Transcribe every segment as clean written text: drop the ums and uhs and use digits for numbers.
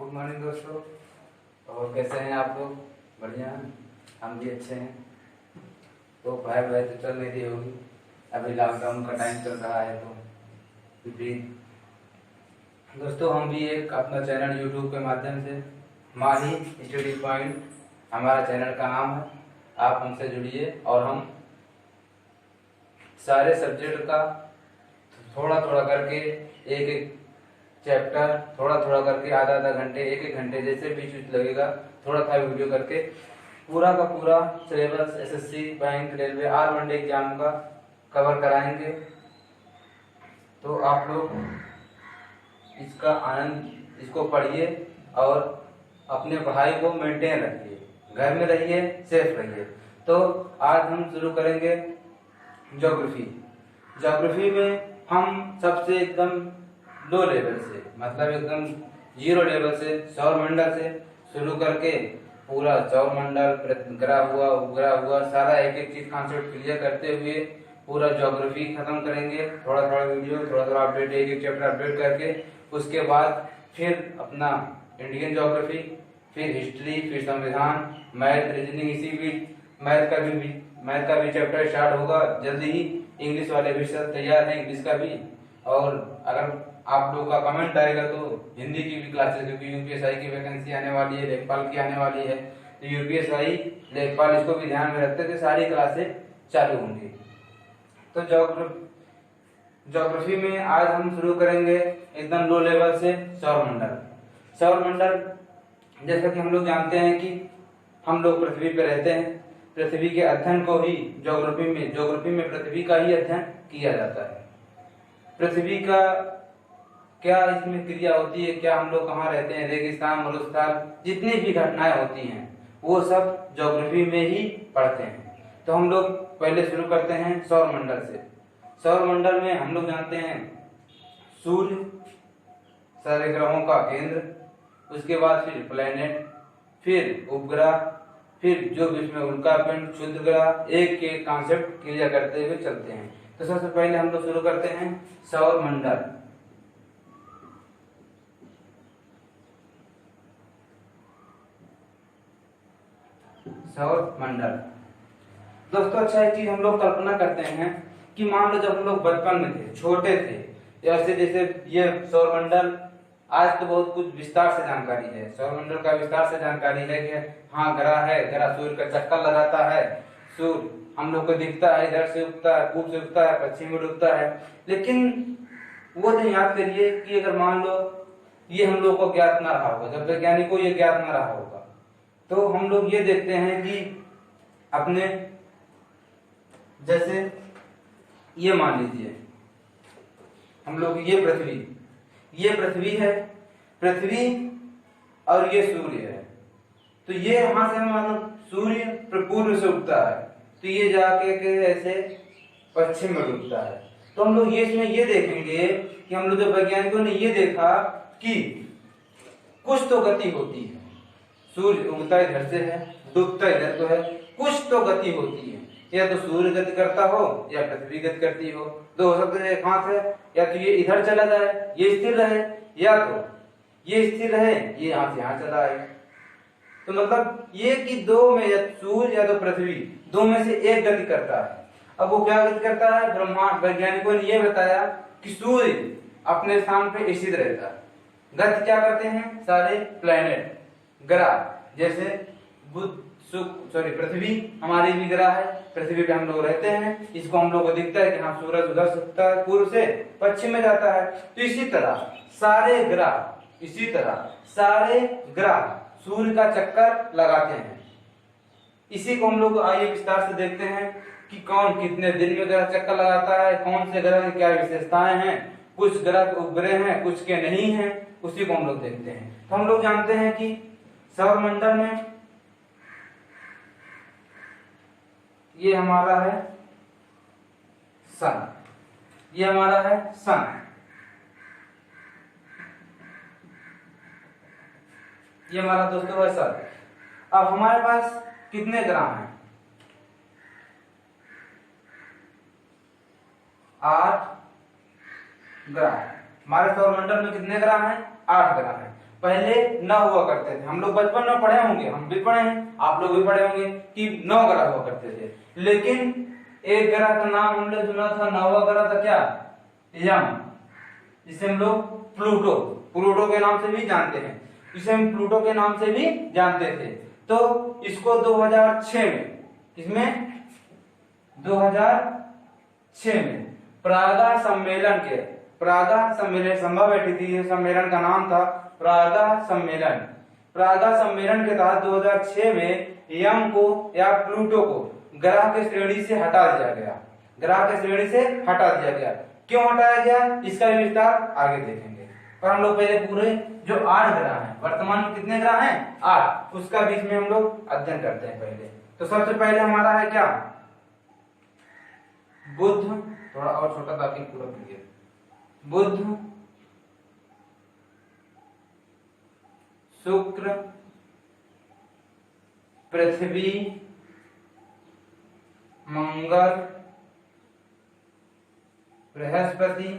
Good morning दोस्तों। और कैसे हैं आप लोग? बढ़िया हैं, हम भी अच्छे हैं। तो भाई तो चल नहीं रही होगी, अभी लॉकडाउन का टाइम चल रहा है तो विपरीत। दोस्तों हम भी एक अपना चैनल यूट्यूब के माध्यम से माही स्टडी पॉइंट हमारा चैनल का नाम है, आप हमसे जुड़िए और हम सारे सब्जेक्ट का थोड़ा थोड़ा करके एक एक चैप्टर थोड़ा थोड़ा करके आधा आधा घंटे एक एक घंटे जैसे बीच लगेगा थोड़ा था वीडियो करके पूरा का पूरा सिलेबस एसएससी बैंक रेलवे आल वनडे एग्जाम का कवर कराएंगे। तो आप लोग इसका आनंद इसको पढ़िए और अपने पढ़ाई को मेंटेन रखिए, घर में रहिए, सेफ रहिए। तो आज हम शुरू करेंगे ज्योग्राफी। ज्योग्राफी में हम सबसे एकदम लो लेवल से, मतलब एकदम जीरो लेवल से, सौरमंडल से शुरू करके पूरा सौरमंडल ग्रह हुआ उपग्रह हुआ सारा एक एक चीज कॉन्सेप्ट क्लियर करते हुए पूरा ज्योग्राफी खत्म करेंगे। थोड़ा थोड़ा वीडियो थोड़ा थोड़ा अपडेट एक एक चैप्टर अपडेट करके उसके बाद फिर अपना इंडियन ज्योग्राफी, फिर हिस्ट्री, फिर संविधान, मैथ, रीजनिंग, इसी बीच मैथ का भी चैप्टर स्टार्ट होगा जल्दी ही। इंग्लिश वाले भी सब तैयार हैं, इंग्लिश का भी। और अगर आप लोग का कमेंट आएगा तो हिंदी की भी क्लासेस, क्योंकि यूपीएसआई की वैकेंसी आने वाली है, लेखपाल की आने वाली है, तो यूपीएसआई लेखपाल इसको भी ध्यान में रखते थे, सारी क्लासेस चालू होंगी। तो ज्योग्राफी में आज हम शुरू करेंगे एकदम लो लेवल से सौरमंडल। सौरमंडल जैसा कि हम लोग जानते हैं कि हम लोग पृथ्वी पे रहते हैं, पृथ्वी के अध्ययन को ही ज्योग्राफी में पृथ्वी का ही अध्ययन किया जाता है। पृथ्वी का क्या इसमें क्रिया होती है, क्या हम लोग कहाँ रहते हैं, रेगिस्तान, मरुस्थल, जितनी भी घटनाएं होती हैं वो सब ज्योग्राफी में ही पढ़ते हैं। तो हम लोग पहले शुरू करते हैं सौरमंडल से। सौरमंडल में हम लोग जानते हैं सूर्य सारे ग्रहों का केंद्र, उसके बाद फिर प्लैनेट, फिर उपग्रह, फिर जो भी इसमें उल्कापिंड, क्षुद्र ग्रह, एक एक कॉन्सेप्ट क्लियर करते हुए चलते हैं। तो सबसे पहले हम लोग शुरू करते हैं सौरमंडल। सौरमंडल दोस्तों, अच्छा एक चीज हम लोग कल्पना करते हैं कि मान लो जब हम लोग बचपन में थे, छोटे थे, ऐसे जैसे ये सौरमंडल, आज तो बहुत कुछ विस्तार से जानकारी है, सौरमंडल का विस्तार से जानकारी है कि हाँ ग्रह है, ग्रह सूर्य का चक्कर लगाता है, सूर्य हम लोग को दिखता है, इधर से उगता है, पूर्व से उगता है, पश्चिम में डूबता है। लेकिन वो दिन याद करिए कि अगर मान लो ये हम लोग को ज्ञात ना रहा होगा, जब वैज्ञानिक को ये ज्ञात ना रहा होगा, तो हम लोग ये देखते हैं कि अपने जैसे ये मान लीजिए हम लोग ये पृथ्वी है, पृथ्वी और ये सूर्य है। तो ये यहां से मतलब सूर्य पूर्व से उगता है, तो ये जाके के ऐसे पश्चिम में डूबता है। तो हम लोग ये इसमें ये देखेंगे कि हम लोग, जब वैज्ञानिकों ने ये देखा कि कुछ तो गति होती है, सूर्य उगता इधर से है, डूबता इधर तो है, कुछ तो गति होती है, या तो सूर्य गति करता हो या पृथ्वी गति करती हो। दो हो सकते हैं, एक हाथ है, या तो ये इधर चला जाए, ये स्थिर रहे, या तो ये स्थिर रहे, ये यहाँ से यहाँ चला आए। तो मतलब ये कि दो में, या सूर्य या तो पृथ्वी, दो में से एक गति करता है। अब वो क्या गति करता है? ब्रह्मांड वैज्ञानिकों ने ये बताया कि सूर्य अपने स्थान पे स्थित रहता है। गति क्या करते हैं? सारे प्लैनेट, ग्रह, जैसे बुध, पृथ्वी हमारी भी ग्रह है, पृथ्वी पे हम लोग रहते हैं, इसको हम लोग को दिखता है कि हाँ सूरज उधर से उगता है, पूर्व से पश्चिम में जाता है। तो इसी तरह सारे ग्रह सूर्य का चक्कर लगाते हैं। इसी को हम लोग आइए विस्तार से देखते हैं कि कौन कितने दिन में ग्रह चक्कर लगाता है, कौन से ग्रह की क्या विशेषताएं हैं, कुछ ग्रह उपग्रह हैं, कुछ के नहीं हैं, उसी को हम लोग देखते हैं। तो हम लोग जानते हैं कि सौरमंडल में ये हमारा है सन, ये हमारा है सन, ये हमारा दोस्तों है सन। अब हमारे पास कितने ग्रह हैं? 8 ग्रह। हमारे सौरमंडल में कितने ग्रह हैं? 8 ग्रह हैं। पहले 9 हुआ करते थे। हम लोग बचपन में पढ़े होंगे, हम भी पढ़े हैं, आप लोग भी पढ़े होंगे कि 9 ग्रह हुआ करते थे। लेकिन एक ग्रह का नाम हमने सुना था, 9वां ग्रह था क्या? यम, जिसे हम लोग प्लूटो, प्लूटो के नाम से भी जानते हैं, इसे हम प्लूटो के नाम से भी जानते थे। तो इसको 2006 में, इसमें 2006 में प्रागा सम्मेलन के, प्रागा सम्मेलन सभा बैठी थी, ये सम्मेलन का नाम था प्रागा सम्मेलन। प्रागा सम्मेलन के तहत 2006 में यम को या प्लूटो को ग्रह के श्रेणी से हटा दिया गया, ग्रह के श्रेणी से हटा दिया गया। क्यों हटाया गया, इसका भी विस्तार आगे देखेंगे। पर हम लोग पहले पूरे जो 8 ग्रह हैं, वर्तमान में कितने ग्रह हैं? 8, उसका बीच में हम लोग अध्ययन करते हैं पहले। तो सबसे पहले हमारा है क्या? बुध, थोड़ा और छोटा ताकि पूरा क्लियर। बुध, शुक्र, पृथ्वी, मंगल, बृहस्पति,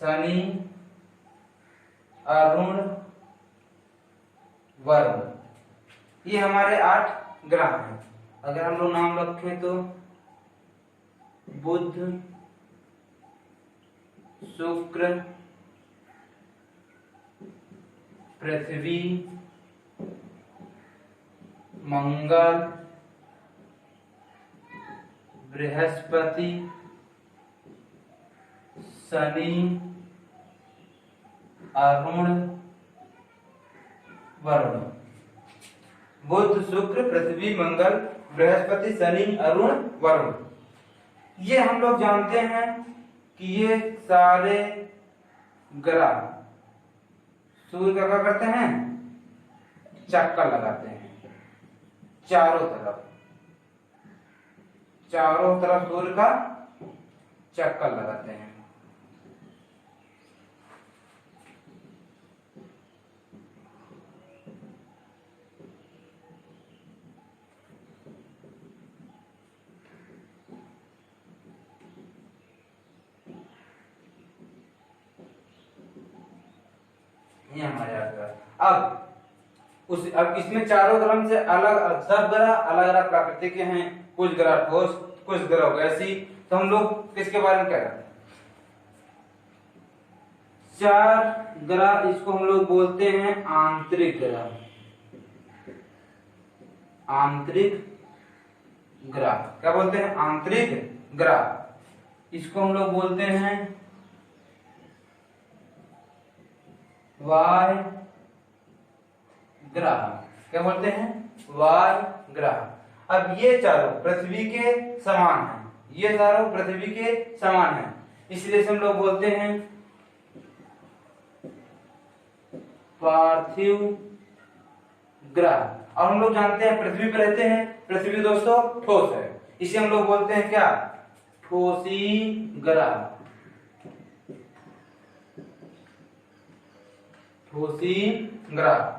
शनि, अरुण, वरुण, ये हमारे 8 ग्रह हैं। अगर हम लोग नाम रखें तो बुध, शुक्र, पृथ्वी, मंगल, बृहस्पति, शनि, अरुण, वरुण। बुध, शुक्र, पृथ्वी, मंगल, बृहस्पति, शनि, अरुण, वरुण, ये हम लोग जानते हैं कि ये सारे ग्रह सूर्य का क्या करते हैं? चक्कर लगाते हैं चारों तरफ, चारों तरफ सूर्य का चक्कर लगाते हैं। ये हमारे अब इसमें चारों ग्रह से अलग, सब ग्रह अलग अलग प्रकृति के हैं, कुछ ग्रह ठोस, कुछ ग्रह गैसी। तो हम लोग किसके बारे में क्या करते हैं? 4 ग्रह, इसको हम लोग बोलते हैं आंतरिक ग्रह, आंतरिक ग्रह। क्या बोलते हैं? आंतरिक ग्रह। इसको हम लोग बोलते हैं वाय ग्रह। क्या बोलते हैं? वाय ग्रह। अब ये चारों पृथ्वी के समान हैं, ये चारों पृथ्वी के समान हैं, इसलिए हम लोग बोलते हैं पार्थिव ग्रह। और हम लोग जानते हैं पृथ्वी पर रहते हैं, पृथ्वी दोस्तों ठोस है, इसे हम लोग बोलते हैं क्या? ठोसी ग्रह, ठोसी ग्रह।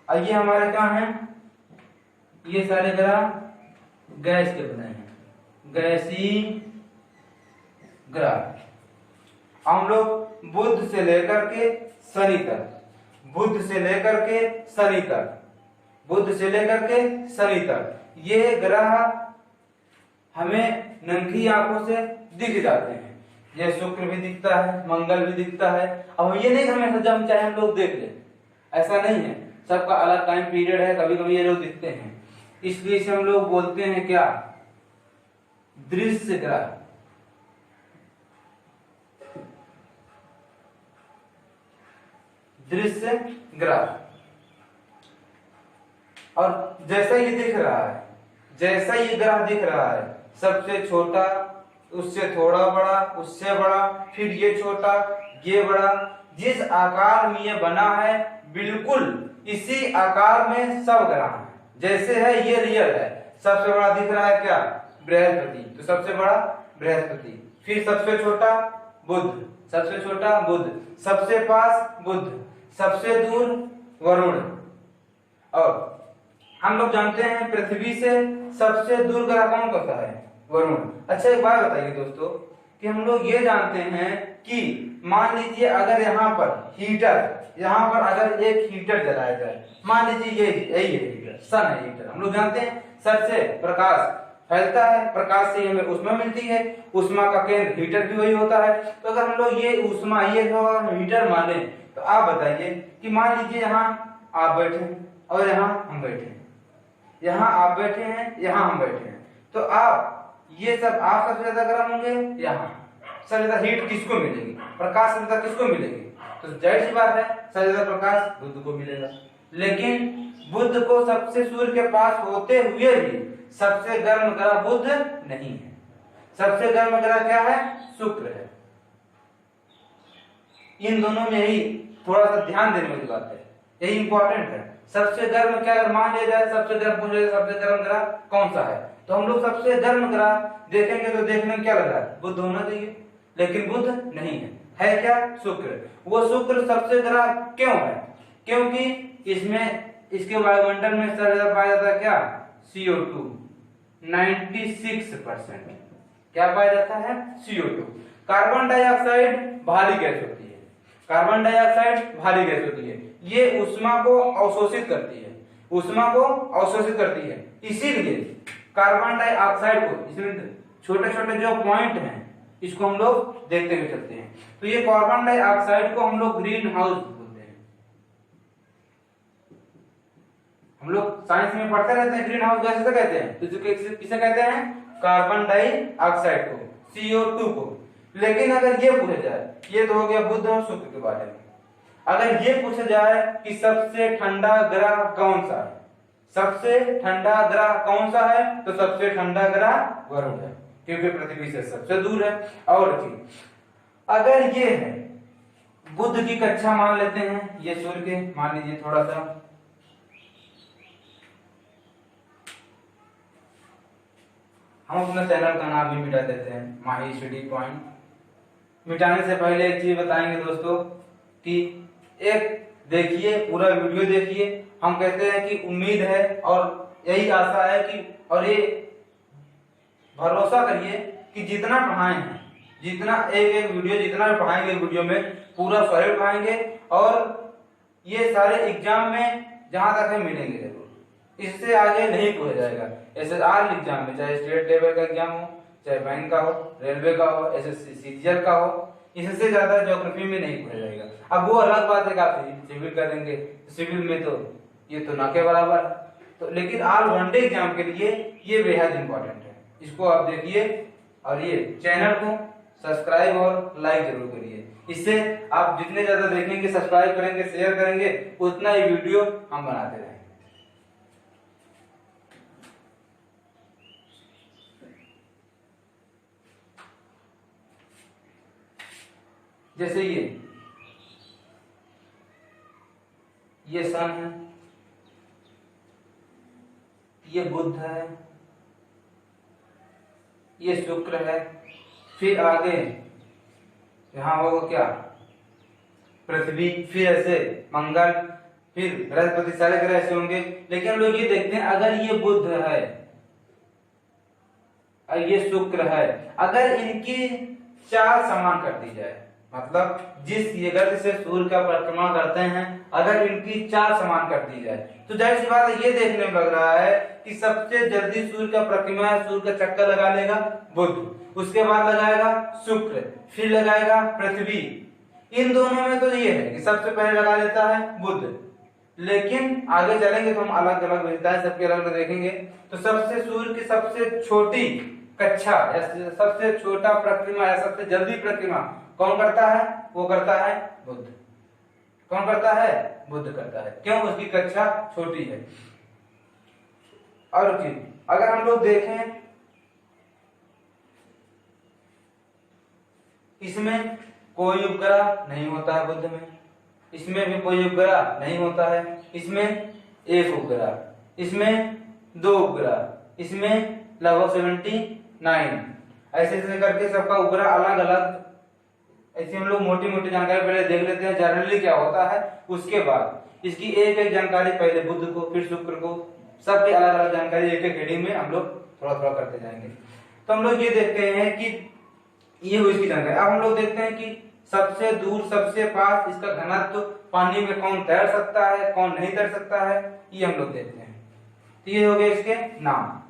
और ये हमारे क्या हैं? ये सारे ग्रह गैस के बने हैं, गैसी ग्रह। हम लोग बुध से लेकर के शनि तक, बुध से लेकर के शनि तक, बुध से लेकर के शनि तक, ये ग्रह हमें नंगी आंखों से दिख जाते हैं। ये शुक्र भी दिखता है, मंगल भी दिखता है। अब ये नहीं हमेशा जब चाहे हम लोग देख लें, ऐसा नहीं है, सबका अलग टाइम पीरियड है, कभी कभी ये लोग दिखते हैं। इसलिए इसे हम लोग बोलते हैं क्या? दृश्य ग्रह। दृश्य ग्रह। और जैसा ये दिख रहा है, जैसा ये ग्रह दिख रहा है, सबसे छोटा, उससे थोड़ा बड़ा, उससे बड़ा, फिर ये छोटा, ये बड़ा, जिस आकार में ये बना है बिल्कुल इसी आकार में सब ग्रह हैं। जैसे है ये रियल है। सबसे बड़ा दिख रहा है क्या? बृहस्पति, तो सबसे बड़ा बृहस्पति, फिर सबसे छोटा बुध, सबसे छोटा बुध, सबसे पास बुध, सबसे दूर वरुण। और हम लोग जानते हैं पृथ्वी से सबसे दूर ग्रह कौन होता है? वरुण। अच्छा एक बात बताइए दोस्तों कि हम लोग ये जानते हैं कि मान लीजिए अगर यहाँ पर अगर एक हीटर जलाया जाए, मान लीजिए यही है हीटर, सन है हीटर। हम लोग जानते हैं सर से प्रकाश फैलता है, प्रकाश से हमें ऊष्मा मिलती है, ऊष्मा का केंद्र हीटर भी वही होता है। तो अगर हम लोग ये ऊष्मा ये हीटर माने, तो आप बताइए कि मान लीजिए यहाँ आप बैठे हैं और यहाँ हम बैठे हैं, यहाँ आप बैठे हैं, यहाँ हम बैठे हैं, तो आप ये सब आप सबसे ज्यादा गर्म होंगे, यहाँ सबसे ज्यादा हीट किसको मिलेगी, प्रकाश सबसे ज्यादा किसको मिलेगी, तो जाहिर सी बात है सबसे ज्यादा प्रकाश बुध को मिलेगा। लेकिन बुध को सबसे सूर्य के पास होते हुए भी सबसे गर्म ग्रह बुध नहीं है। सबसे गर्म ग्रह क्या है, शुक्र है। इन दोनों में ही थोड़ा सा ध्यान देने वाली बात है, यही इंपॉर्टेंट है। सबसे गर्म क्या अगर मान लिया जाए, सबसे गर्म पूछ लिया सबसे गर्म ग्रह कौन सा है, तो हम लोग सबसे गर्म ग्रह देखेंगे तो देखने में क्या लग रहा है, बुध होना चाहिए, लेकिन बुध नहीं है क्या, शुक्र। वो शुक्र सबसे ग्रह क्यों है, क्योंकि इसमें इसके वायुमंडल में सबसे ज्यादा पाया जाता है क्या, CO2 96%। क्या पाया जाता है, CO2। कार्बन डाइऑक्साइड भारी गैस होती है, कार्बन डाइऑक्साइड भारी गैस होती है, ये ऊष्मा को अवशोषित करती है, ऊष्मा को अवशोषित करती है। इसीलिए कार्बन डाइऑक्साइड को, इसमें छोटे छोटे जो पॉइंट हैं इसको हम लोग देखते हुए चलते हैं। तो ये कार्बन डाइऑक्साइड को हम लोग ग्रीन हाउस बोलते हैं। हम लोग साइंस में पढ़ते रहते हैं, ग्रीन हाउस गैस से कहते हैं, तो किसे कहते हैं, कार्बन डाइऑक्साइड को, CO2 को। लेकिन अगर ये पूछा जाए, ये तो हो गया बुध और शुक्र के बारे में, अगर ये पूछा जाए कि सबसे ठंडा ग्रह कौन सा है, सबसे ठंडा ग्रह कौन सा है, तो सबसे ठंडा ग्रह वरुण है, क्योंकि पृथ्वी से सबसे दूर है। और अगर ये है बुध की कक्षा मान लेते हैं, ये सूर्य के मान लीजिए, थोड़ा सा हम अपने चैनल का नाम भी मिटा देते हैं, माही स्टडी पॉइंट। मिटाने से पहले एक चीज बताएंगे दोस्तों कि एक देखिए, पूरा वीडियो देखिए। हम कहते हैं कि उम्मीद है और यही आशा है कि, और ये भरोसा करिए कि जितना पढ़ाए हैं, जितना एक वीडियो जितना भी पढ़ाएंगे वीडियो में पूरा सॉलिड पढ़ाएंगे, और ये सारे एग्जाम में जहां तक है मिलेंगे जरूर। इससे आगे नहीं पूछा जाएगा SSR एग्जाम में, चाहे स्टेट लेवल का एग्जाम हो, चाहे बैंक का हो, रेलवे का हो, SSC CGL का हो, इससे ज्यादा ज्योग्राफी में नहीं पूछा जाएगा। अब वो अलग बात है कि आप सिविल कर देंगे, सिविल में तो ये तो ना के बराबर है, तो लेकिन ऑल वनडे एग्जाम के लिए ये बेहद इंपॉर्टेंट है। इसको आप देखिए, और ये चैनल को सब्सक्राइब और लाइक जरूर करिए। इससे आप जितने ज्यादा देखेंगे, सब्सक्राइब करेंगे, शेयर करेंगे, उतना ही वीडियो हम बनाते रहेंगे। जैसे ये सन है, ये बुध है, ये शुक्र है, फिर आगे यहाँ होगा क्या, पृथ्वी, फिर ऐसे मंगल, फिर बृहस्पति, सारे ग्रह ऐसे होंगे। लेकिन हम लोग ये देखते हैं, अगर ये बुध है और ये शुक्र है, अगर इनकी चाल समान कर दी जाए, मतलब जिस ये गति से सूर्य का परिक्रमा करते हैं, अगर इनकी चाल समान कर दी जाए, तो जाहिर सी बात है ये देखने में लग रहा है कि सबसे जल्दी सूर्य का परिक्रमा, सूर्य का चक्कर लगा लेगा बुध, उसके बाद लगाएगा शुक्र, फिर लगाएगा पृथ्वी। इन दोनों में तो ये है कि सबसे पहले लगा लेता है बुध, लेकिन आगे चलेंगे तो हम अलग अलग विधताएं सबके अलग अलग देखेंगे। तो सबसे सूर्य की सबसे छोटी कक्षा या सबसे छोटा परिक्रमा या सबसे जल्दी परिक्रमा कौन करता है, वो करता है बुध। कौन करता है, बुध करता है। क्यों, उसकी कक्षा छोटी है। और अगर हम लोग देखें, इसमें कोई उपग्रह नहीं होता है बुध में, इसमें भी कोई उपग्रह नहीं होता है, इसमें एक उपग्रह, इसमें दो उपग्रह, इसमें लगभग 79, ऐसे ऐसे करके सबका उपग्रह अलग अलग। ऐसे हम लोग मोटी मोटी जानकारी पहले देख लेते हैं जनरली क्या होता है, उसके बाद इसकी एक एक जानकारी, पहले बुध को, फिर शुक्र को, सबकी अलग अलग जानकारी एक एक हेडिंग में हम लोग थोड़ा थोड़ा करते जाएंगे। तो हम लोग ये देखते हैं कि ये हुई इसकी जानकारी। अब हम लोग देखते हैं कि सबसे दूर सबसे पास इसका घनत्व पानी में कौन तैर सकता है कौन नहीं तैर सकता है, ये हम लोग देखते हैं। तो ये हो गए इसके नाम,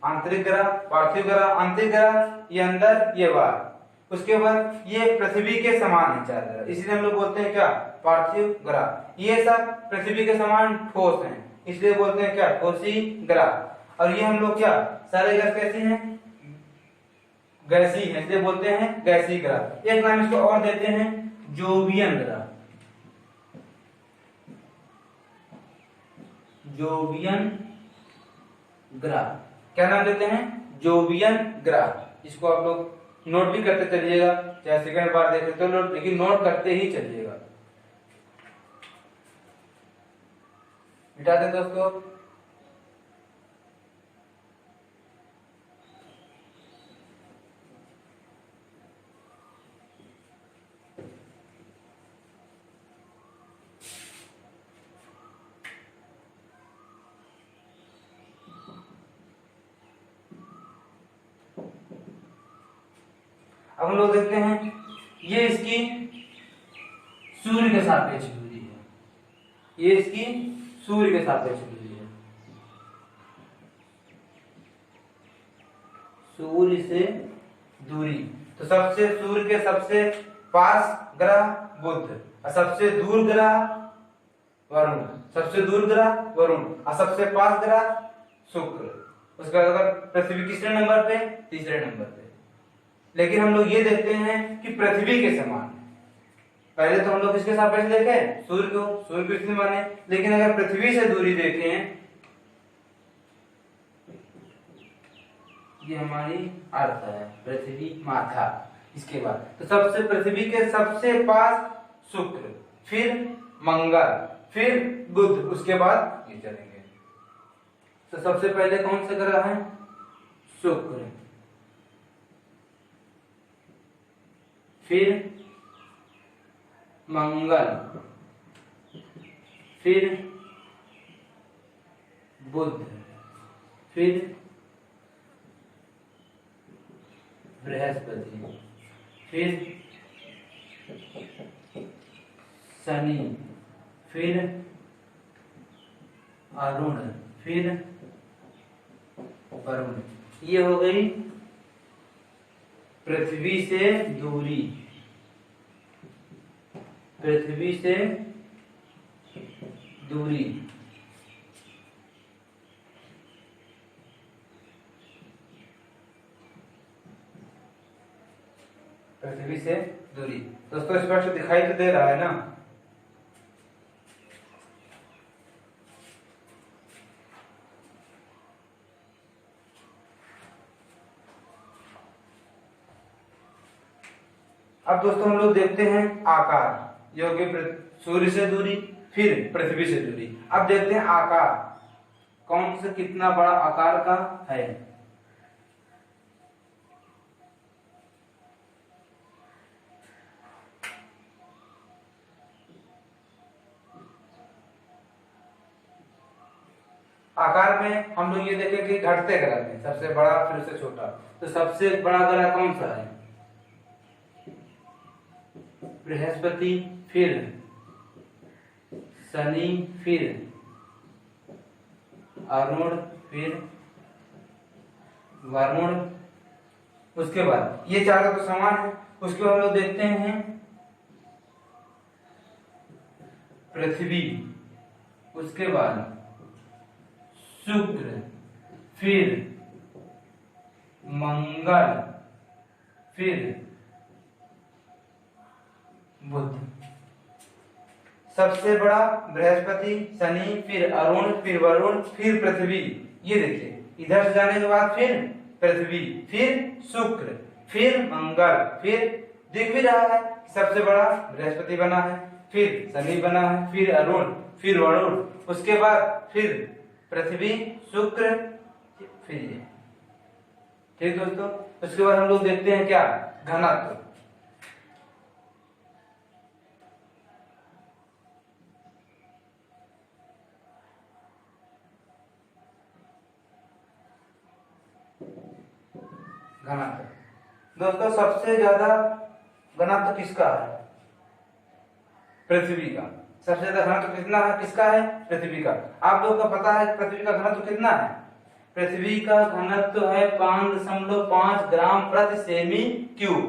आंतरिक ग्रह, पार्थिव ग्रह, आंतरिक ग्रह ये अंदर ये बाहर। उसके बाद ये पृथ्वी के समान है चार ग्रह, इसलिए हम लोग बोलते हैं क्या, पार्थिव ग्रह। ये सब पृथ्वी के समान ठोस हैं, इसलिए बोलते हैं क्या, ठोसी ग्रह। और ये हम लोग क्या, सारे ग्रह कैसे हैं, गैसीय है, इसलिए बोलते हैं गैसीय ग्रह। एक नाम इसको और देते हैं जोवियन ग्रह, जोवियन ग्रह। क्या नाम देते हैं, जोवियन ग्रह। इसको आप लोग नोट भी करते चलिएगा, चाहे सेकंड बार देखे तो नोट, लेकिन नोट करते ही चलिएगा। मिटा दे दोस्तों। अब हम लोग देखते हैं, ये इसकी सूर्य के सापेक्ष दूरी है, ये इसकी सूर्य के सापेक्ष दूरी है, सूर्य से दूरी। तो सबसे सूर्य के सबसे पास ग्रह बुध, और सबसे दूर ग्रह वरुण, सबसे दूर ग्रह वरुण, और सबसे पास ग्रह शुक्र। उसके बाद अगर पृथ्वी किसरे नंबर पे, तीसरे नंबर पे। लेकिन हम लोग ये देखते हैं कि पृथ्वी के समान, पहले तो हम लोग किसके सापेक्ष देखे, सूर्य को, सूर्य को इसलिए माने। लेकिन अगर पृथ्वी से दूरी देखें, ये हमारी अर्थ है, पृथ्वी माथा। इसके बाद तो सबसे पृथ्वी के सबसे पास शुक्र, फिर मंगल, फिर बुध, उसके बाद ये चलेंगे। तो सबसे पहले कौन सा ग्रह है, शुक्र, फिर मंगल, फिर बुध, फिर बृहस्पति, फिर शनि, फिर अरुण, फिर वरुण। ये हो गई पृथ्वी से दूरी, पृथ्वी से दूरी। पृथ्वी से दूरी। दोस्तों स्पष्ट दिखाई तो दे रहा है ना। अब दोस्तों हम लोग देखते हैं आकार, जो कि सूर्य से दूरी, फिर पृथ्वी से दूरी। अब देखते हैं आकार, कौन सा कितना बड़ा आकार का है। आकार में हम लोग ये देखें कि घटते ग्रह में सबसे बड़ा फिर से छोटा, तो सबसे बड़ा ग्रह कौन सा है, बृहस्पति, फिर शनि, फिर अरुण, फिर वरुण। उसके बाद ये चारों तो समान है। उसके बाद हम लोग देखते हैं पृथ्वी, उसके बाद शुक्र, फिर मंगल, फिर बुध। सबसे बड़ा बृहस्पति, शनि, फिर अरुण, फिर वरुण, फिर पृथ्वी। ये देखिए इधर से जाने के बाद फिर पृथ्वी, फिर शुक्र, फिर मंगल, फिर दिख भी रहा है सबसे बड़ा बृहस्पति बना है, फिर शनि बना है, फिर अरुण, फिर वरुण, उसके बाद फिर पृथ्वी, शुक्र, फिर ये। ठीक दोस्तों, उसके बाद हम लोग देखते हैं क्या, घनत्व। घनत्व दोस्तों सबसे ज्यादा घनत्व किसका है? पृथ्वी का। सबसे ज्यादा घनत्व कितना है, किसका है? पृथ्वी का। आप लोगों को पता है पृथ्वी का घनत्व कितना है? पृथ्वी का घनत्व है 5.5 ग्राम प्रति सेमी क्यूब।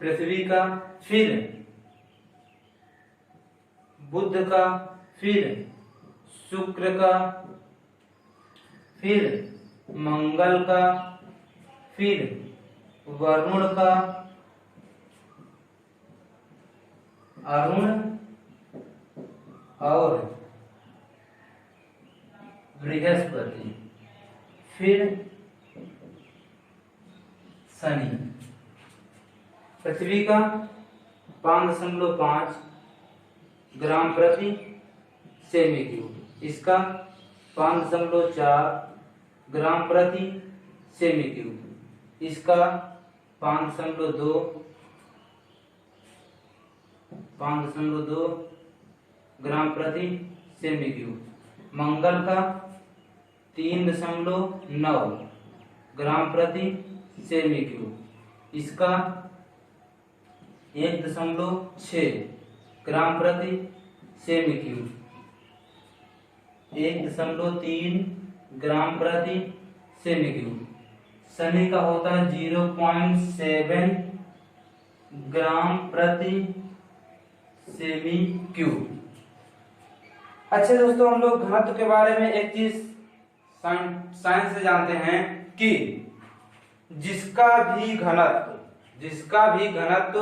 पृथ्वी का, फिर बुध का, फिर शुक्र का, फिर मंगल का, फिर वरुण का, अरुण और बृहस्पति, फिर शनि। पृथ्वी का 5.5 ग्राम प्रति सेमी क्यूब, इसका 5.4 ग्राम प्रति सेमी क्यूब, इसका 5.2 ग्राम प्रति सेमी क्यूब। मंगल का 3.9 ग्राम प्रति सेमी क्यूब, इसका 1.6 ग्राम प्रति सेमी क्यूब, 1.3 ग्राम प्रति सेमी क्यूब। शनि का होता है 0.7 ग्राम प्रति सेमी क्यूब। अच्छा दोस्तों, हम लोग घनत्व के बारे में एक चीज साइंस से जानते हैं कि जिसका भी घनत्व